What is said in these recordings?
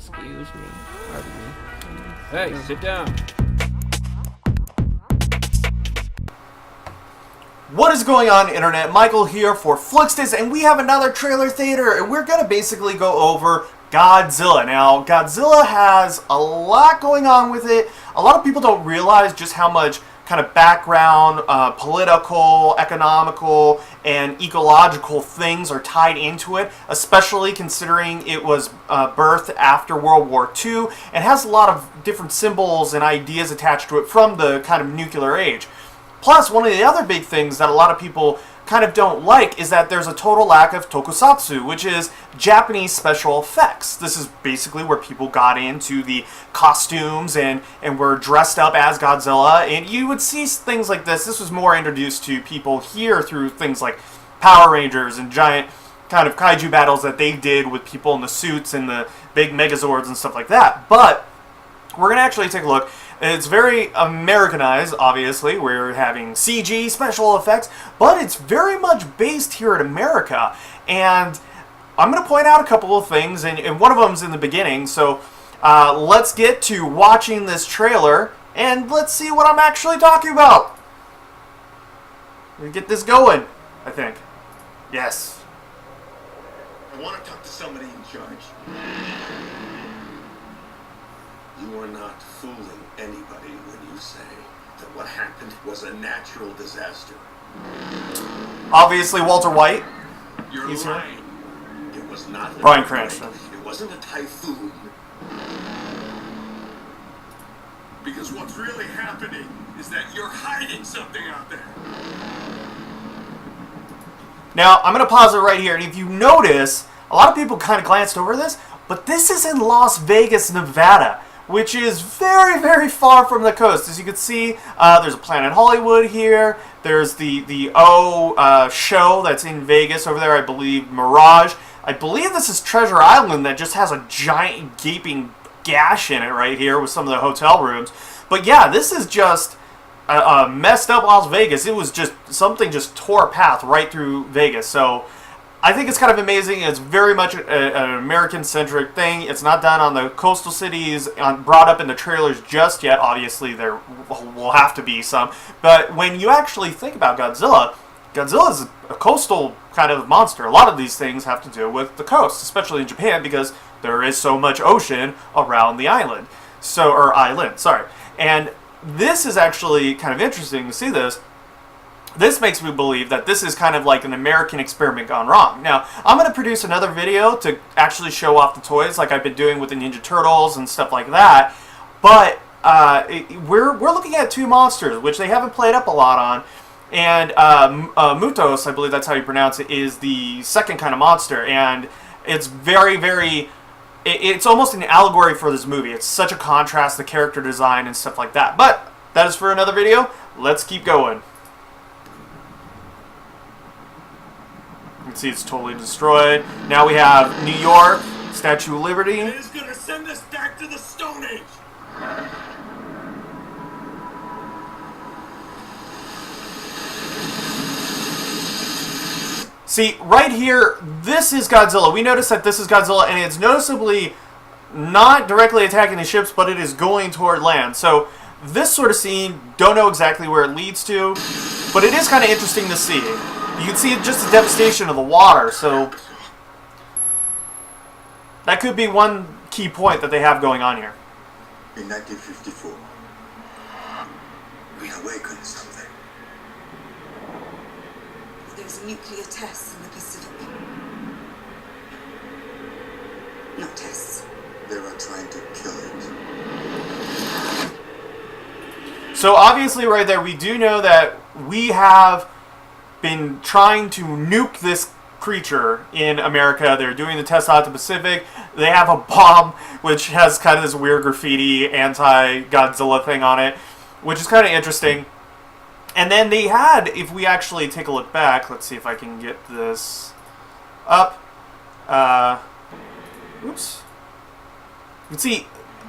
Excuse me. Pardon me. Hey, sit down. What is going on, Internet? Michael here for Flixist, and we have another trailer theater, and we're going to basically go over Godzilla. Now, Godzilla has a lot going on with it. A lot of people don't realize just how much kind of background, political, economical, and ecological things are tied into it, especially considering it was birthed after World War II, and has a lot of different symbols and ideas attached to it from the kind of nuclear age. Plus, one of the other big things that a lot of people kind of don't like is that there's a total lack of tokusatsu, which is Japanese special effects. This is basically where people got into the costumes and were dressed up as Godzilla, and you would see things like this. This was more introduced to people here through things like Power Rangers and giant kind of kaiju battles that they did with people in the suits and the big megazords and stuff like that. But we're going to actually take a look. It's very Americanized, obviously. We're having CG, special effects, but it's very much based here in America. And I'm going to point out a couple of things, and one of them's in the beginning. So let's get to watching this trailer, and let's see what I'm actually talking about. Let me get this going, I think. Yes. I want to talk to somebody in charge. You are not fooling anybody when you say that what happened was a natural disaster. Obviously, Walter White. You're He's lying. It was not Bryan an Cranston. earthquake. It wasn't a typhoon. Because what's really happening is that you're hiding something out there. Now, I'm going to pause it right here, and if you notice, a lot of people kind of glanced over this, but this is in Las Vegas, Nevada, which is very, very far from the coast. As you can see, there's a Planet Hollywood here. There's the show that's in Vegas over there, I believe, Mirage. I believe this is Treasure Island that just has a giant gaping gash in it right here with some of the hotel rooms. But yeah, this is just a messed up Las Vegas. It was just, something just tore a path right through Vegas. So I think it's kind of amazing. It's very much an American-centric thing. It's not done on the coastal cities, brought up in the trailers just yet. Obviously, there will have to be some. But when you actually think about Godzilla, Godzilla is a coastal kind of monster. A lot of these things have to do with the coast, especially in Japan, because there is so much ocean around the island. And this is actually kind of interesting to see this. This makes me believe that this is kind of like an American experiment gone wrong. Now, I'm going to produce another video to actually show off the toys like I've been doing with the Ninja Turtles and stuff like that. But we're looking at two monsters, which they haven't played up a lot on. And Mutos, I believe that's how you pronounce it, is the second kind of monster. And it's very, very... It's almost an allegory for this movie. It's such a contrast, the character design and stuff like that. But that is for another video. Let's keep going. You can see it's totally destroyed. Now we have New York, Statue of Liberty. It is going to send us back to the Stone Age. See, right here, this is Godzilla. We notice that this is Godzilla, and it's noticeably not directly attacking the ships, but it is going toward land. So this sort of scene, don't know exactly where it leads to, but it is kind of interesting to see. You can see just the devastation of the water, so that could be one key point that they have going on here. In 1954, we awakened something. There's nuclear tests in the Pacific. Not tests. They are trying to kill it. So obviously right there, we do know that we have been trying to nuke this creature in America. They're doing the test out to Pacific. They have a bomb which has kind of this weird graffiti anti-Godzilla thing on it, which is kind of interesting. And then they had, if we actually take a look back, let's see if I can get this up. Oops. You can see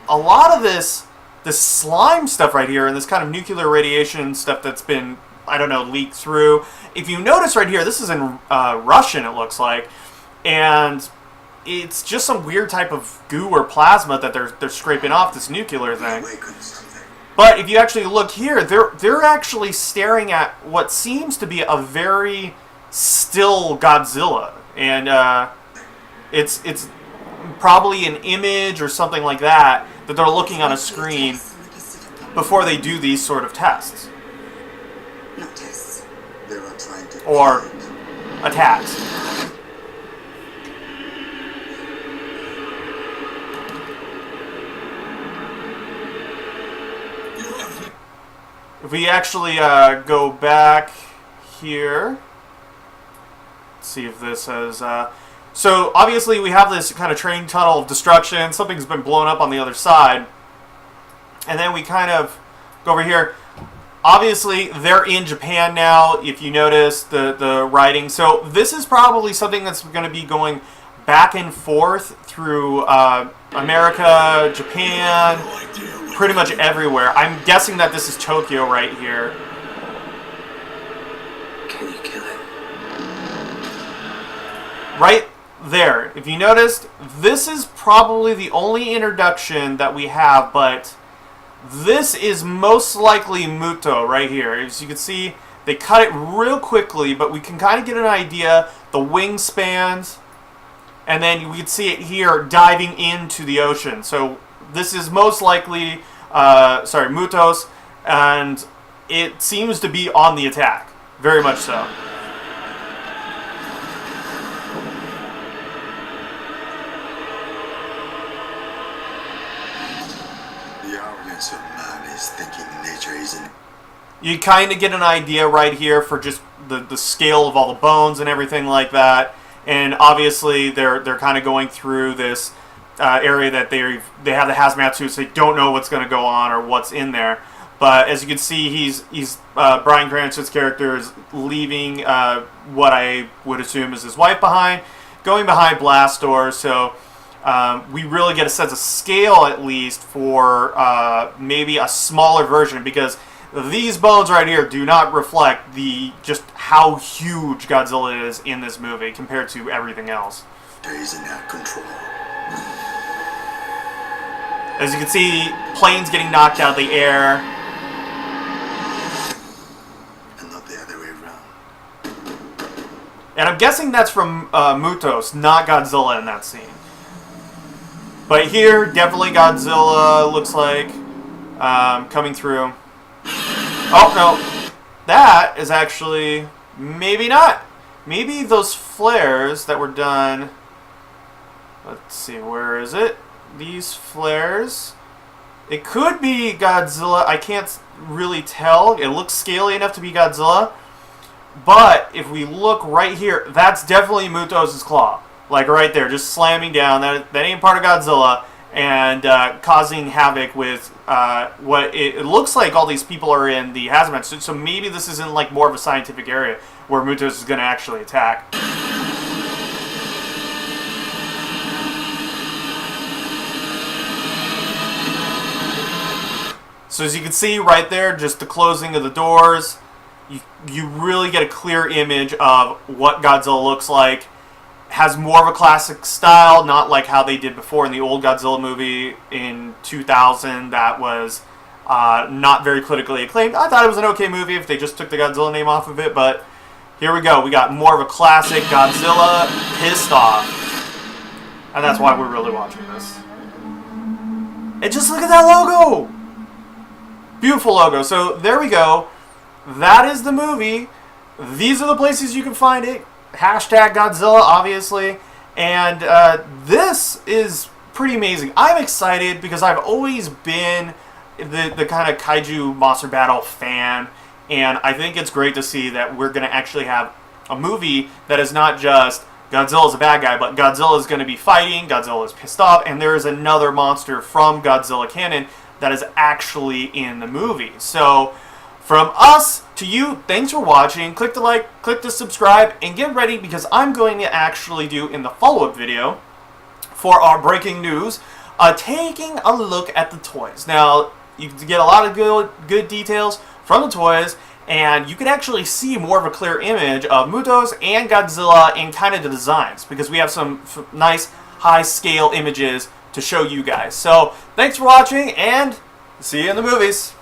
a lot of this slime stuff right here and this kind of nuclear radiation stuff that's been, I don't know, leaked through. If you notice right here, this is in Russian, it looks like. And it's just some weird type of goo or plasma that they're scraping off this nuclear thing. But if you actually look here, they're actually staring at what seems to be a very still Godzilla, and it's probably an image or something like that they're looking on a screen before they do these sort of tests. Not tests. They are trying to Or attacks. If we actually go back here, let's see if this has... so obviously we have this kind of train tunnel of destruction. Something's been blown up on the other side. And then we kind of go over here. Obviously, they're in Japan now, if you notice the writing. So this is probably something that's going to be going back and forth through America, Japan, pretty much everywhere. I'm guessing that this is Tokyo right here. Can you kill it? Right there. If you noticed, this is probably the only introduction that we have, but this is most likely Muto right here. As you can see, they cut it real quickly, but we can kind of get an idea. The wingspans, and then we can see it here diving into the ocean. So this is most likely, Mutos, and it seems to be on the attack. Very much so. Of man is thinking nature isn't. You kind of get an idea right here for just the scale of all the bones and everything like that. And obviously they're kind of going through this area that they have the hazmat suits. So they don't know what's going to go on or what's in there. But as you can see, he's Bryan Cranston's character is leaving what I would assume is his wife behind, going behind blast doors. So we really get a sense of scale, at least, for maybe a smaller version, because these bones right here do not reflect just how huge Godzilla is in this movie compared to everything else. Is in our control. As you can see, planes getting knocked out of the air. And not the other way around. And I'm guessing that's from Mutos, not Godzilla in that scene. But here, definitely Godzilla looks like coming through. Oh, no. That is actually... maybe not. Maybe those flares that were done... let's see, where is it? These flares... it could be Godzilla. I can't really tell. It looks scaly enough to be Godzilla. But if we look right here, that's definitely Mutos' claw. Like right there, just slamming down. That ain't part of Godzilla, and causing havoc with what it looks like all these people are in the hazmat suit. So maybe this isn't like more of a scientific area where Mutos is going to actually attack. So as you can see right there, just the closing of the doors, you really get a clear image of what Godzilla looks like. Has more of a classic style, not like how they did before in the old Godzilla movie in 2000 that was not very critically acclaimed. I thought it was an okay movie if they just took the Godzilla name off of it, but here we go. We got more of a classic Godzilla pissed off. And that's why we're really watching this. And just look at that logo! Beautiful logo. So there we go. That is the movie. These are the places you can find it. Hashtag Godzilla, obviously, and this is pretty amazing. I'm excited because I've always been the kind of kaiju monster battle fan, and I think it's great to see that we're going to actually have a movie that is not just Godzilla's a bad guy, but Godzilla is going to be fighting, Godzilla is pissed off, and there is another monster from Godzilla canon that is actually in the movie. So from us to you, thanks for watching. Click the like, click the subscribe, and get ready because I'm going to actually do in the follow-up video for our breaking news, taking a look at the toys. Now, you get a lot of good details from the toys, and you can actually see more of a clear image of Mutos and Godzilla and kind of the designs, because we have some nice high-scale images to show you guys. So, thanks for watching, and see you in the movies.